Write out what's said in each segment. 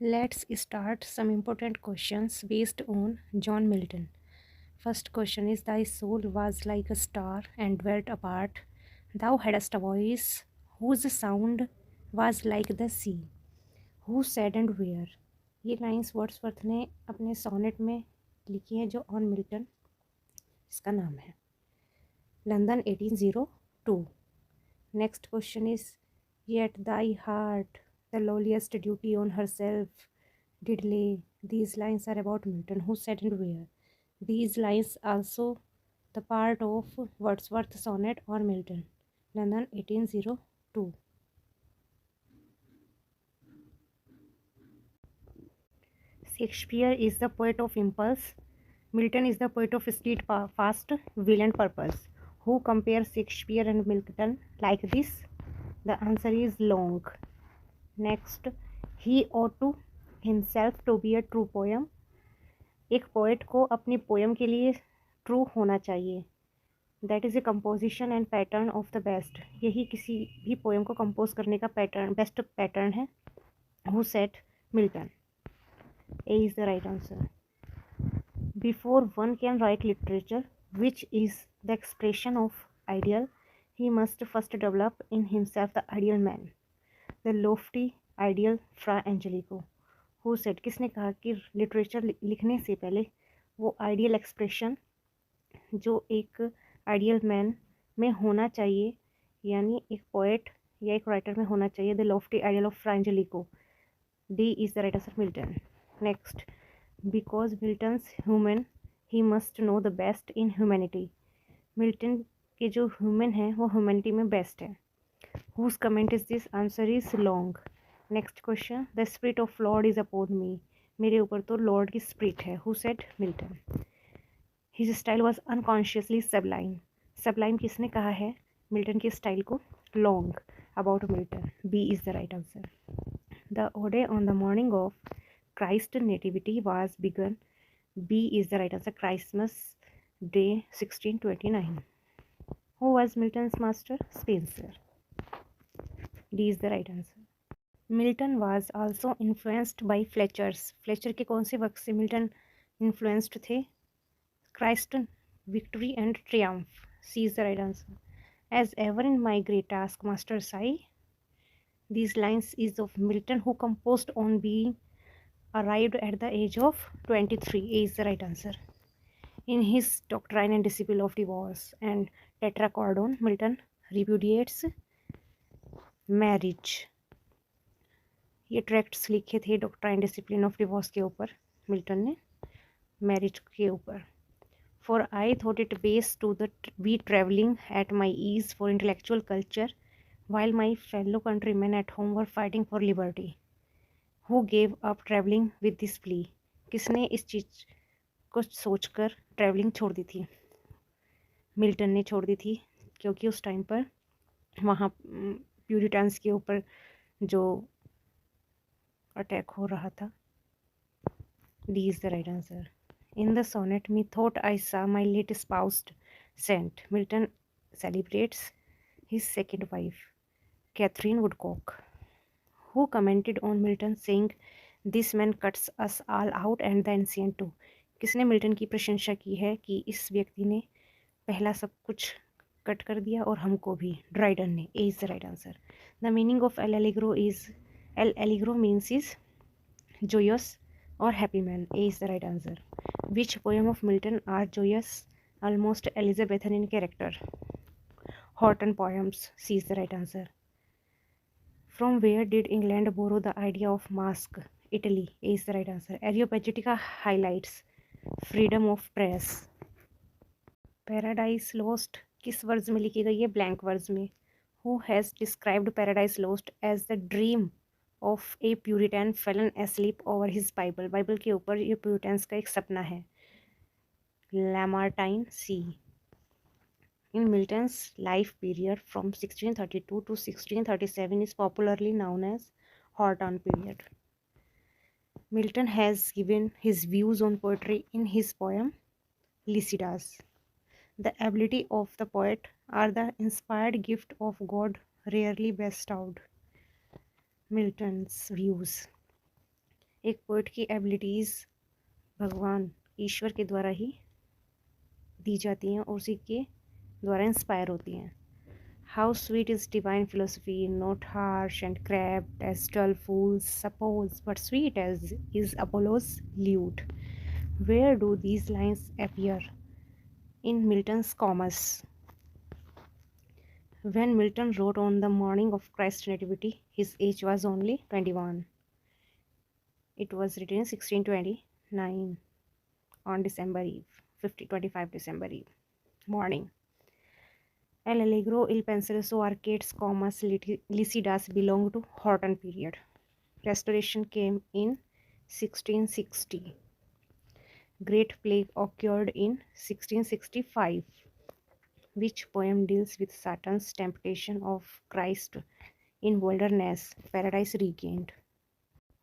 Let's start some important questions based on John Milton. First question is, thy soul was like a star and dwelt apart. Thou hadst a voice whose sound was like the sea. Who said and where? ये lines Wordsworth ने अपने sonnet में लिखी हैं जो on Milton इसका नाम है. London 1802. Next question is, yet thy heart the lowliest duty on herself did lay. These lines are about Milton. Who said and where? These lines also the part of Wordsworth sonnet on Milton. London 1802. Shakespeare is the poet of impulse. Milton is the poet of speed, fast will and purpose. Who compares Shakespeare and Milton like this? The answer is Long. Next, he ought to himself to be a true poem. एक poet को अपनी poem के लिए true होना चाहिए. That is a composition and pattern of the best. यही किसी भी पोएम को कंपोज करने का पैटर्न, बेस्ट पैटर्न है. Who said? Milton. A is the right answer. Before one can write literature which is the expression of ideal, he must first develop in himself the ideal man, the lofty ideal fra Angelico. Who said? किसने कहा कि literature लिखने से पहले वो ideal expression जो एक ideal man में होना चाहिए, यानी एक पोएट या एक राइटर में होना चाहिए, the lofty ideal of fra Angelico. D is the right answer. Milton. Next, because Milton's human he must know the best in humanity. Milton के जो ह्यूमन है वो ह्यूमैनिटी में बेस्ट है. Whose comment is this? Answer is long. Next question, the spirit of lord is upon me. मेरे ऊपर तो lord की स्पिरिट है. Who said? Milton. His style was unconsciously sublime. Sublime किसने कहा है मिल्टन के स्टाइल को? Long. About Milton. B is the right answer. The ode on the morning of Christ nativity was begun. B is the right answer. Christmas day 1629. Who was Milton's master? Spenser. D is the right answer. Milton was also influenced by Fletcher's. Fletcher के कौन से work से Milton influenced थे? Christ, Victory and Triumph. C is the right answer. As ever in my great task, master sigh. These lines is of Milton, who composed on being arrived at the age of 23. A is the right answer. In his Doctrine and Disciple of Divorce and Tetrachordon, Milton repudiates marriage. ये tracts लिखे थे doctrine discipline of divorce के ऊपर, Milton ने marriage के ऊपर. For I thought it base to the be travelling at my ease for intellectual culture while my fellow countrymen at home were fighting for liberty. Who gave up travelling with this plea. किसने इस चीज़ को सोचकर travelling छोड़ दी थी? Milton ने छोड़ दी थी, क्योंकि उस टाइम पर वहाँ प्यूरिटन्स के ऊपर जो अटैक हो रहा था. D is the right answer. In the sonnet methought I saw my late spoused saint. Milton celebrates his second wife Katherine Woodcock. Who commented on Milton saying this man cuts us all out and the ancient too. किसने Milton की प्रशंसा की है कि इस व्यक्ति ने पहला सब कुछ कट कर दिया और हमको भी? ड्राइडन ने. A is the right answer. The meaning of L Allegro is, L Allegro means is joyous और happy man. A is the right answer. Which poem of Milton are joyous almost Elizabethan in character? Horton poems. C is the right answer. From where did England borrow the idea of masque? Italy. A is the right answer. Areopagitica highlights freedom of press. Paradise Lost किस verse में लिखी गई है? Blank verse में. Who has described Paradise Lost as the dream of a Puritan fallen asleep over his Bible. Bible के ऊपर ये Puritans का एक सपना है. Lamartine. C. In Milton's life period from 1632 to 1637 is popularly known as Horton period. Milton has given his views on poetry in his poem Lycidas. The ability of the poet are the inspired gift of God rarely bestowed. Milton's views. एक poet की abilities भगवान ईश्वर के द्वारा ही दी जाती हैं और उसी के द्वारा इंस्पायर होती हैं. How sweet is divine philosophy, not harsh and crabbed as dull fools suppose, but sweet as is Apollo's lute. Where do these lines appear? In Milton's Comus. When Milton wrote on the morning of Christ's nativity, his age was only 21. It was written in 1629 on December Eve, 25 December Eve morning. El Allegro, Il Penseroso, Arcades, Comas, Lycidas belong to Horton period. Restoration came in 1660. Great Plague occurred in 1665. Which poem deals with Satan's temptation of Christ in wilderness, Paradise Regained?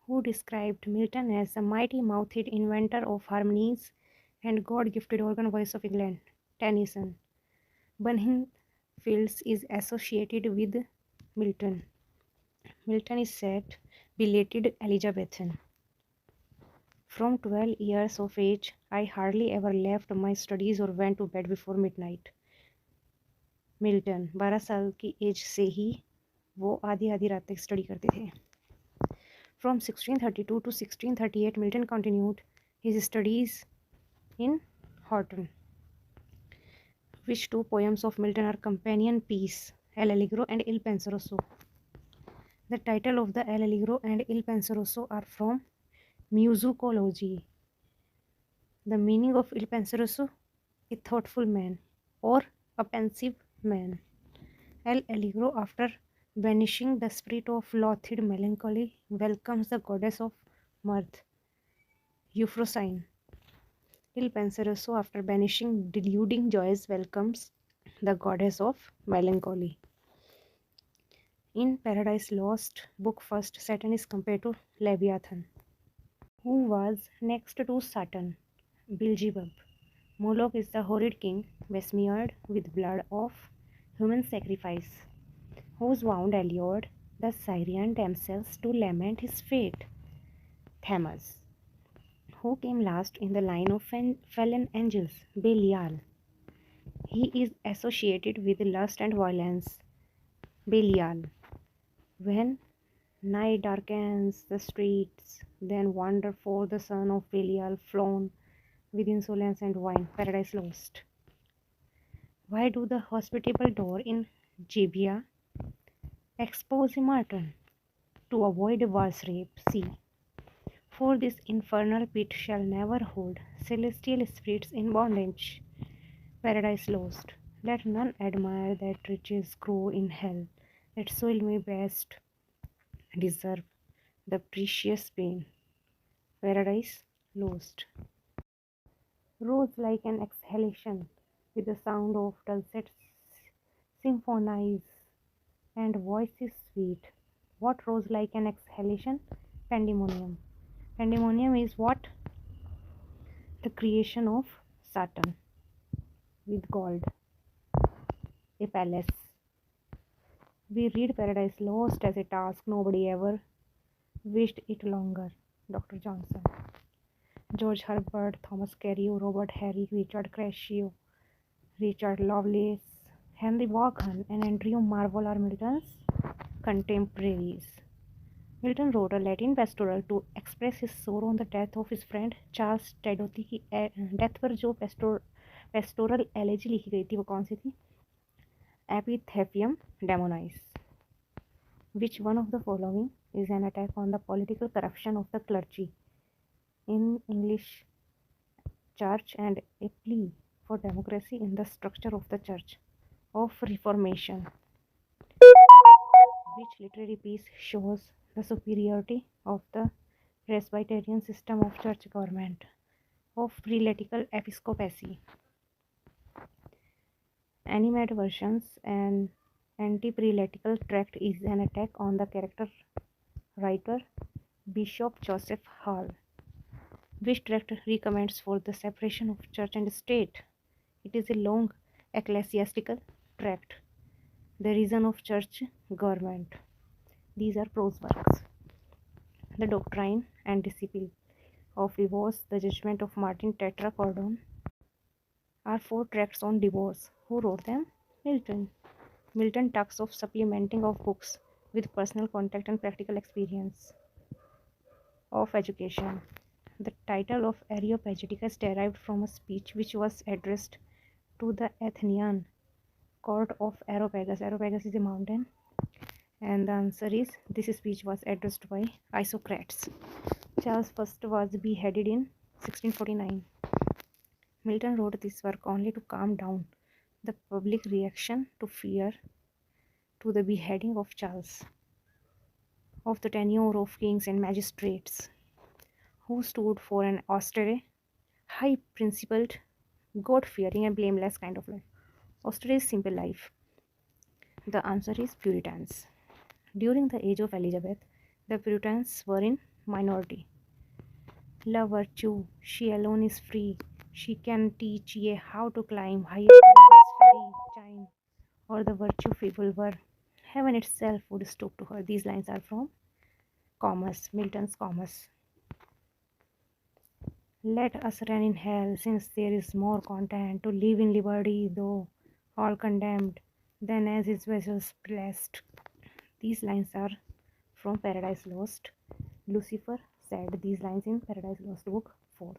Who described Milton as the mighty-mouthed inventor of harmonies and God-gifted organ voice of England? Tennyson. Bunhill Fields is associated with Milton. Milton is said belated Elizabethan. From 12 years of age, I hardly ever left my studies or went to bed before midnight. Milton 12 साल की as से ही वो आधी रात तक study करते थे. From 1632 to 1638, Milton continued his studies in Horton. Which two poems of Milton are companion piece, El Allegro and Il Penseroso? The title of the El Allegro and Il Penseroso are from musicology. The meaning of Il Penseroso, a thoughtful man or a pensive man. El Allegro, after banishing the spirit of loathed melancholy, welcomes the goddess of mirth, Euphrosyne. Il Penseroso, after banishing deluding joys, welcomes the goddess of melancholy. In Paradise Lost, Book First, Satan is compared to Leviathan. Who was next to Satan? Beelzebub. Moloch is the horrid king, besmeared with blood of human sacrifice, whose wound allured the Syrian damsels to lament his fate. Thamus. Who came last in the line of fallen angels? Belial. He is associated with lust and violence. Belial. When night darkens the streets, then wander forth the son of Belial, flown with insolence and wine. Paradise Lost. Why do the hospitable door in Gibeah expose a martyr? To avoid worse rape. See. For this infernal pit shall never hold celestial spirits in bondage. Paradise Lost. Let none admire that riches grow in hell, that soil may best deserve the precious pain. Paradise Lost. Rose like an exhalation, with the sound of dulcet symphonies and voices sweet. What rose like an exhalation? Pandemonium. Pandemonium is what? The creation of Saturn with gold, a palace. We read Paradise Lost as a task nobody ever wished it longer. Dr. Johnson. George Herbert, Thomas Carey, Robert Harry, Richard Cratchit, Richard Lovelace, Henry Vaughan, and Andrew Marvell are Milton's contemporaries. Milton wrote a Latin pastoral to express his sorrow on the death of his friend Charles Diodati की death पर जो pastoral elegy लिखी गई थी वो कौन सी थी? एपिथेफियम डेमोनाइस. Which one of the following is an attack on the political corruption of the clergy in English church and a plea for democracy in the structure of the Church of Reformation? Which literary piece shows the superiority of the Presbyterian system of church government, of prelatical episcopacy? Animate versions, an anti-prelatical tract is an attack on the character writer Bishop Joseph Hall. Which tract recommends for the separation of church and state? It is a long ecclesiastical tract. The reason of church government. These are prose works. The Doctrine and Disciple of Divorce, The Judgment of Martin Tetracordon, are 4 tracts on divorce. Who wrote them? Milton. Milton talks of supplementing of books with personal contact and practical experience of education. The title of Areopagitica is derived from a speech which was addressed to the Athenian court of Areopagus. Areopagus is a mountain. And the answer is this speech was addressed by Isocrates. Charles I was beheaded in 1649. Milton wrote this work only to calm down the public reaction to fear to the beheading of Charles, of the tenure of kings and magistrates, who stood for an austere, high-principled, God-fearing and blameless kind of life. Austere is simple life. The answer is Puritans. During the age of Elizabeth, the Puritans were in minority. La virtue, she alone is free. She can teach ye how to climb higher than this fairy chime, or the virtue feeble were. Heaven itself would stoop to her. These lines are from Comus, Milton's Comus. Let us run in hell, since there is more content to live in liberty, though all condemned, than as his vessels blessed. These lines are from Paradise Lost. Lucifer said these lines in Paradise Lost, book 4th.